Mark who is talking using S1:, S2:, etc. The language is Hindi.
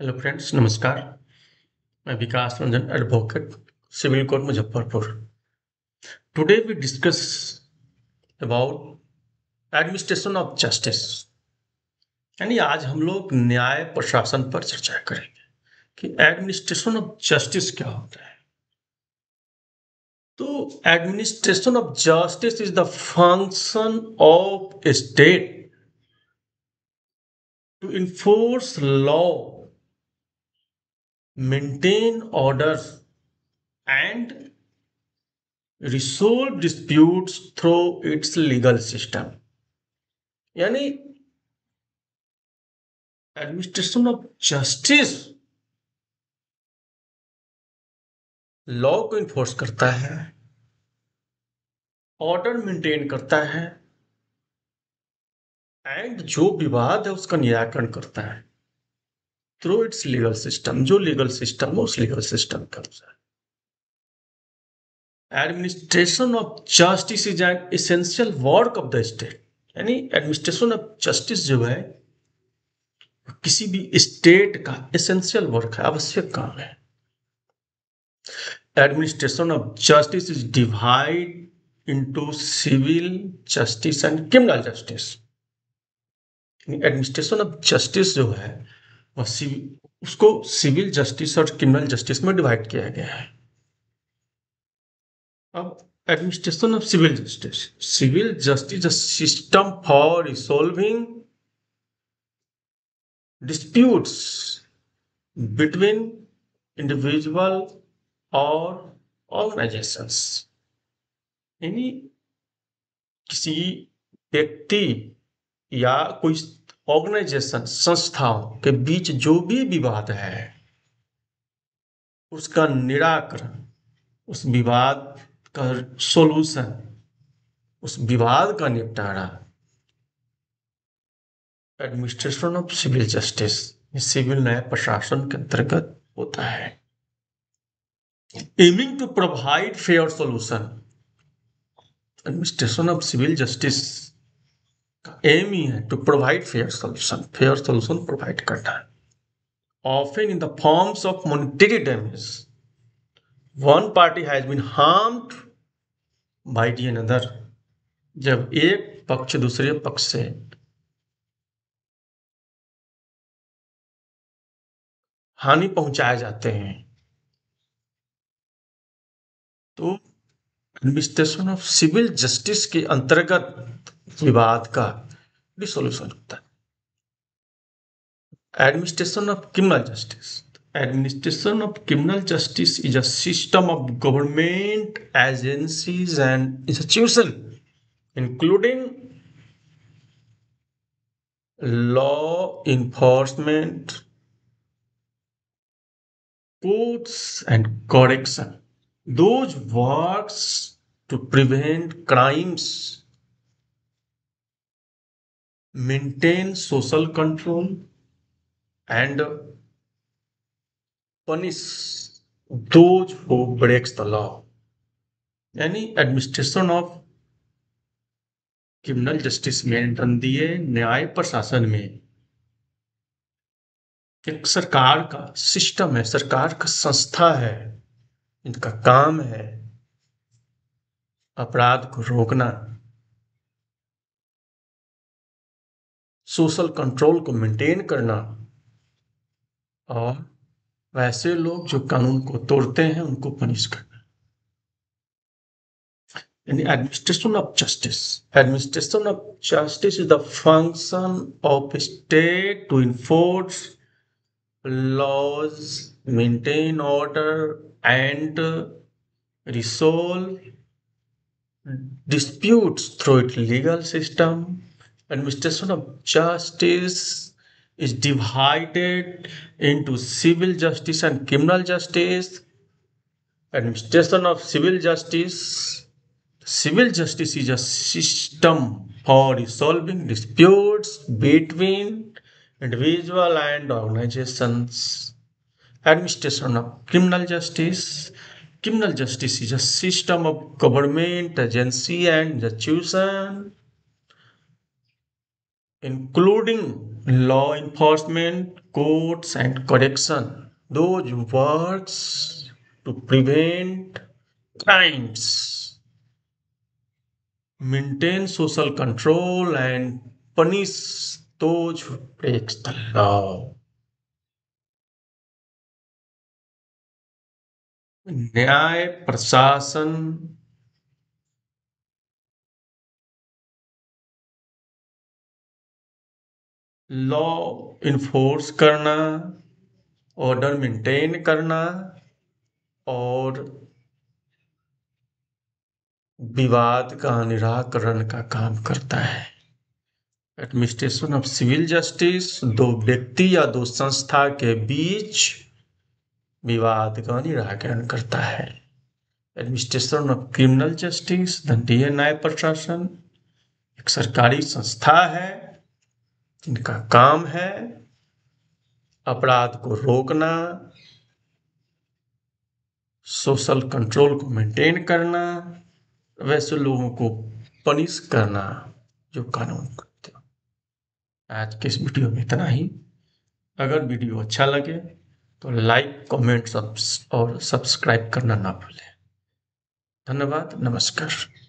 S1: हेलो फ्रेंड्स, नमस्कार। मैं Vikas Ranjan, advocate, civil court Muzaffarpur. Today we discuss about administration of justice. यानी आज हम लोग न्याय प्रशासन पर चर्चा करेंगे कि एडमिनिस्ट्रेशन ऑफ जस्टिस क्या होता है। तो administration of justice is the function of state to enforce law, maintain order and resolve disputes through its legal system। यानी एडमिनिस्ट्रेशन ऑफ जस्टिस लॉ को इन्फोर्स करता है, ऑर्डर मेंटेन करता है एंड जो विवाद है उसका निराकरण करता है थ्रू इट्स लीगल सिस्टम। जो लीगल सिस्टम है उस लीगल सिस्टम के अनुसार administration of justice is an essential work of the state. यानी एडमिनिस्ट्रेशन ऑफ जस्टिस जो है किसी भी स्टेट का एसेंशियल वर्क है, आवश्यक काम है। Administration of justice is divided into civil justice and criminal justice। Administration of justice जो है वह उसको सिविल जस्टिस और क्रिमिनल जस्टिस में डिवाइड किया गया है। अब administration of civil justice system for resolving disputes between individual और ऑर्गेनाइजेशंस। यानी किसी व्यक्ति या कोई ऑर्गेनाइजेशन, संस्थाओं के बीच जो भी विवाद है उसका निराकरण, उस विवाद का सॉल्यूशन, उस विवाद का निपटारा administration of civil justice, civil न्याय प्रशासन के अंतर्गत होता है। Aiming to provide fair solution. Administration of civil justice का एम ही है to provide fair solution provide करना है, often in the forms of monetary damage. One party has been harmed by the another. जब एक पक्ष दूसरे पक्ष से हानि पहुंचाए जाते हैं तो एडमिनिस्ट्रेशन ऑफ सिविल जस्टिस के अंतर्गत विवाद का रिसोल्यूशन होता है। Administration of criminal justice. Administration of criminal justice is a system of government agencies and institutions, including law enforcement, courts, and correction. Those works to prevent crimes, maintain social control, and punish those who breaks the law। यानी एडमिनिस्ट्रेशन ऑफ क्रिमिनल जस्टिस में दंडनीय न्याय प्रशासन में एक सरकार का सिस्टम है, सरकार का संस्था है, इनका काम है अपराध को रोकना, सोशल कंट्रोल को मेंटेन करना और वैसे लोग जो कानून को तोड़ते हैं उनको पनिश करना। Administration of justice. Administration of justice is the function of state to enforce laws, maintain order, and resolve disputes through its legal system. Administration of justice is divided into civil justice and criminal justice. Administration of civil justice is a system for resolving disputes between individual and organizations. Administration of criminal justice is a system of government agency and institution, including law enforcement, courts, and correction. Those works to prevent crimes, maintain social control, and punish those who breaks the law. न्याय प्रशासन लॉ इन्फोर्स करना, ऑर्डर मेंटेन करना और विवाद का निराकरण का काम करता है। एडमिनिस्ट्रेशन ऑफ सिविल जस्टिस दो व्यक्ति या दो संस्था के बीच विवाद का निराकरण करता है। एडमिनिस्ट्रेशन ऑफ क्रिमिनल जस्टिस दंडीय न्याय प्रशासन एक सरकारी संस्था है जिनका काम है अपराध को रोकना, सोशल कंट्रोल को मेंटेन करना, वैसे लोगों को पनिश करना जो कानून करते हो। आज के इस वीडियो में इतना ही। अगर वीडियो अच्छा लगे तो लाइक, कमेंट और सब्सक्राइब करना ना भूलें। धन्यवाद, नमस्कार।